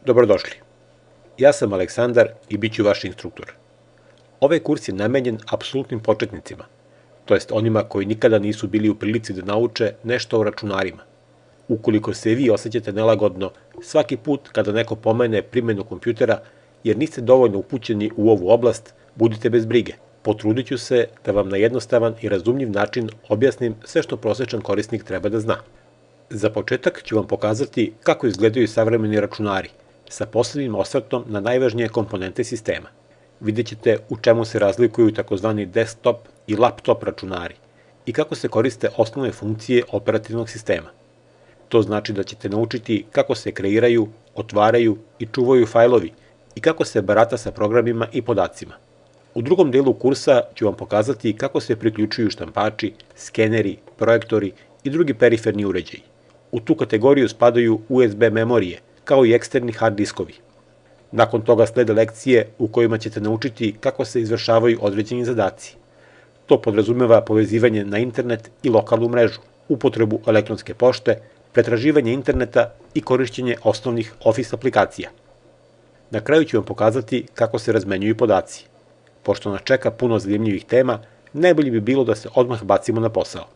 Dobrodošli. Ja sam Aleksandar i bit ću vaš instruktor. Ovaj kurs je namenjen apsolutnim početnicima, to jest onima koji nikada nisu bili u prilici da nauče nešto o računarima. Ukoliko se vi osjećate nelagodno svaki put kada neko pomene primjenu kompjutera, jer niste dovoljno upućeni u ovu oblast, budite bez brige. Potrudit ću se da vam na jednostavan i razumljiv način objasnim sve što prosečan korisnik treba da zna. Za početak ću vam pokazati kako izgledaju savremeni računari, sa posebnim osvrtom na najvažnije komponente sistema. Vidjet ćete u čemu se razlikuju takozvani desktop i laptop računari i kako se koriste osnovne funkcije operativnog sistema. To znači da ćete naučiti kako se kreiraju, otvaraju i čuvaju fajlovi i kako se barata sa programima i podacima. U drugom delu kursa ću vam pokazati kako se priključuju štampači, skeneri, projektori i drugi periferni uređaji. U tu kategoriju spadaju USB memorije, kao i eksterni hard diskovi. Nakon toga slede lekcije u kojima ćete naučiti kako se izvršavaju određeni zadaci. To podrazumeva povezivanje na internet i lokalnu mrežu, upotrebu elektronske pošte, pretraživanje interneta i korišćenje osnovnih Office aplikacija. Na kraju ću vam pokazati kako se razmenjuju podaci. Pošto nas čeka puno zanimljivih tema, najbolje bi bilo da se odmah bacimo na posao.